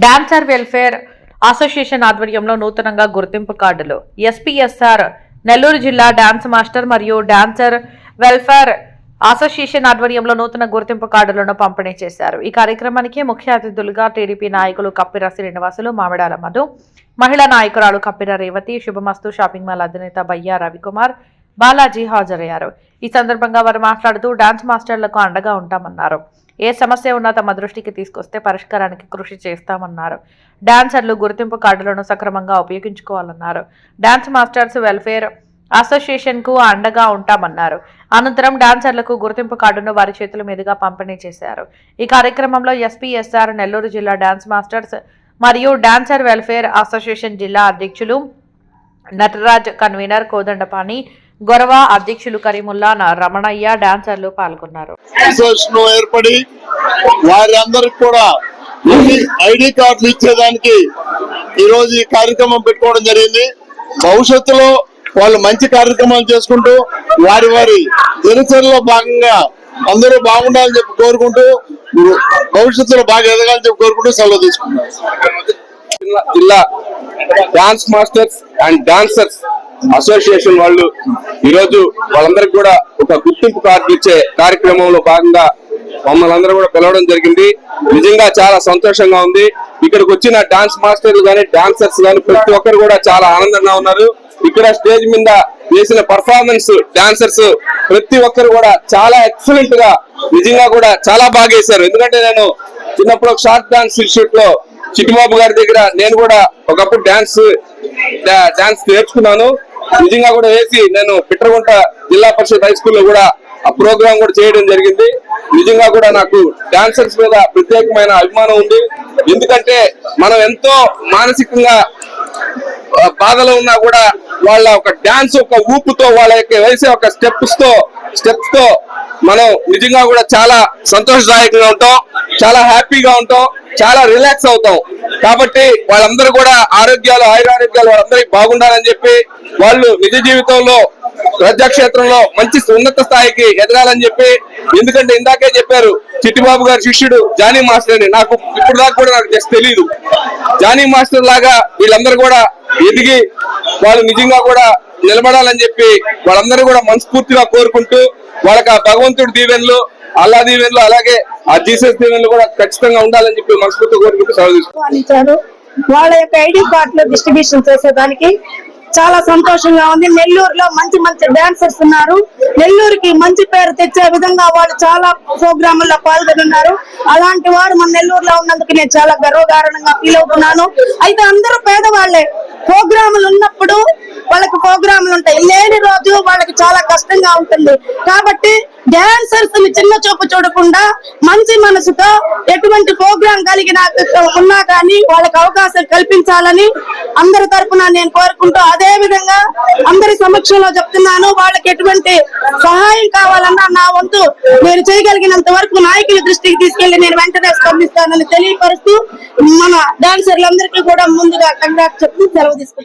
Dancer welfare association ఆధ్వర్యంలో నూతనంగా గుర్తింపు కార్డులు ఎస్పీఎస్ఆర్ నెల్లూరు జిల్లా డాన్స్ మాస్టర్ మరియు డాన్సర్ వెల్ఫేర్ అసోసియేషన్ ఆధ్వర్యంలో నూతన గుర్తింపు కార్డులను పంపిణీ చేశారు. ఈ కార్యక్రమానికి ముఖ్య అతిథులుగా టీడీపీ నాయకులు కప్పిర శ్రీనివాసులు, మామిడాల మధు, మహిళా నాయకురాలు కప్పిర రేవతి, శుభమస్తు షాపింగ్ మాల్ అధినేత బయ్యా రవికుమార్, బాలాజీ హాజరయ్యారు. ఈ సందర్భంగా వారు మాట్లాడుతూ డాన్స్ మాస్టర్లకు అండగా ఉంటామన్నారు. ఏ సమస్య ఉన్నా తమ దృష్టికి తీసుకొస్తే పరిష్కారానికి కృషి చేస్తామన్నారు. డాన్సర్లు గుర్తింపు కార్డులను సక్రమంగా ఉపయోగించుకోవాలన్నారు. డాన్స్ మాస్టర్స్ వెల్ఫేర్ అసోసియేషన్ కు అండగా ఉంటామన్నారు. అనంతరం డాన్సర్లకు గుర్తింపు కార్డును వారి చేతుల మీదుగా పంపిణీ చేశారు. ఈ కార్యక్రమంలో ఎస్పీఎస్ఆర్ నెల్లూరు జిల్లా డాన్స్ మాస్టర్స్ మరియు డాన్సర్ వెల్ఫేర్ అసోసియేషన్ జిల్లా అధ్యక్షులు నటరాజ్, కన్వీనర్ కోదండపాణి, గొరవ అధ్యక్షులు కరీముల్లా, రమణయ్య, డాన్సర్లు పాల్గొన్నారు. ఏర్పడి వారందరికి కూడా ఐడి కార్డులు ఇచ్చేదానికి ఈ రోజు ఈ కార్యక్రమం పెట్టుకోవడం జరిగింది. భవిష్యత్తులో వాళ్ళు మంచి కార్యక్రమాలు చేసుకుంటూ వారి వారి దినచర్యలో భాగంగా అందరూ బాగుండాలని చెప్పి కోరుకుంటూ భవిష్యత్తులో బాగా ఎదగాలని చెప్పి కోరుకుంటూ సెలవు తీసుకుంటారు. జిల్లా dance masters and dancers association వాళ్ళు ఈరోజు వాళ్ళందరికీ కూడా ఒక గుర్తింపు కార్డు ఇచ్చే కార్యక్రమంలో భాగంగా మమ్మల్ని అందరూ కూడా పిలవడం జరిగింది. నిజంగా చాలా సంతోషంగా ఉంది. ఇక్కడికి వచ్చిన డాన్స్ మాస్టర్లు గానీ డాన్సర్స్ గానీ ప్రతి ఒక్కరు కూడా చాలా ఆనందంగా ఉన్నారు. ఇక్కడ స్టేజ్ మీద చేసిన పర్ఫార్మెన్స్ డాన్సర్స్ ప్రతి ఒక్కరు కూడా చాలా ఎక్సలెంట్ గా నిజంగా కూడా చాలా బాగా వేశారు. ఎందుకంటే నేను చిన్నప్పుడు ఒక షార్ట్ డాన్స్ ఇన్స్టిట్యూట్ లో చిట్టిబాబు గారి దగ్గర నేను కూడా ఒకప్పుడు డాన్స్ నేర్చుకున్నాను. నిజంగా కూడా వేసి నేను పిట్రగుంట జిల్లా పరిషత్ హై స్కూల్లో కూడా ఆ ప్రోగ్రామ్ కూడా చేయడం జరిగింది. నిజంగా కూడా నాకు డాన్సర్స్ మీద ప్రత్యేకమైన అభిమానం ఉంది. ఎందుకంటే మనం ఎంతో మానసికంగా బాధలో ఉన్నా కూడా వాళ్ళ ఒక డాన్స్ ఒక ఊపుతో వాళ్ళ యొక్క వేసే ఒక స్టెప్స్ తో మనం నిజంగా కూడా చాలా సంతోషదాయకంగా ఉంటాం, చాలా హ్యాపీగా ఉంటాం, చాలా రిలాక్స్ అవుతాం. కాబట్టి వాళ్ళందరూ కూడా ఆయురారోగ్యాలు వాళ్ళందరికీ బాగుండాలని చెప్పి వాళ్ళు నిజ జీవితంలో ప్రజాక్షేత్రంలో మంచి ఉన్నత స్థాయికి ఎదగాలని చెప్పి, ఎందుకంటే ఇందాకే చెప్పారు చిట్టిబాబు గారి శిష్యుడు జానీ మాస్టర్ అని, నాకు ఇప్పుడు దాకా కూడా నాకు జస్ట్ తెలియదు. జానీ మాస్టర్ లాగా వీళ్ళందరూ కూడా ఎదిగి వాళ్ళు నిజంగా కూడా నిలబడాలని చెప్పి వాళ్ళందరూ కూడా మనస్ఫూర్తిగా కోరుకుంటూ వాళ్ళకి ఆ భగవంతుడి దీవెనలు, అల్లా దీవెనలు, అలాగే ఆ జీసస్ దీవెనలు కూడా ఖచ్చితంగా ఉండాలని చెప్పి మనస్ఫూర్తిగా కోరుకుంటూ సెలవు. వాళ్ళ యొక్క ఐడి కార్డులు డిస్ట్రిబ్యూషన్ చేసేదానికి చాలా సంతోషంగా ఉంది. నెల్లూరులో మంచి మంచి డాన్సర్స్ ఉన్నారు. నెల్లూరుకి మంచి పేరు తెచ్చే విధంగా వాళ్ళు చాలా ప్రోగ్రాముల్లో పాల్గొన్నారు. అలాంటి వారు మన నెల్లూరులో ఉన్నందుకు నేను చాలా గర్వకారణంగా ఫీల్ అవుతున్నాను. అయితే అందరూ పేదవాళ్లే. ప్రోగ్రాములు ఉన్నప్పుడు వాళ్ళకి ప్రోగ్రాములు ఉంటాయి, లేని రోజు వాళ్ళకి చాలా కష్టంగా ఉంటుంది. కాబట్టి డాన్సర్స్ ని చిన్న చూపు చూడకుండా మంచి మనసుతో ఎటువంటి ప్రోగ్రాం కలిగిన ఉన్నా కానీ వాళ్ళకి అవకాశం కల్పించాలని అందరి తరఫున నేను కోరుకుంటూ, అదే విధంగా అందరి సమక్షంలో చెప్తున్నాను, వాళ్ళకి ఎటువంటి సహాయం కావాలన్నా నా వంతు నేను చేయగలిగినంత వరకు నాయకుల దృష్టికి తీసుకెళ్లి నేను వెంటనే స్పందిస్తానని తెలియపరుస్తూ మన డాన్సర్లందరికీ కూడా ముందుగా కంగ్రాట్స్ చెప్తూ సెలవు తీసుకుంటాను.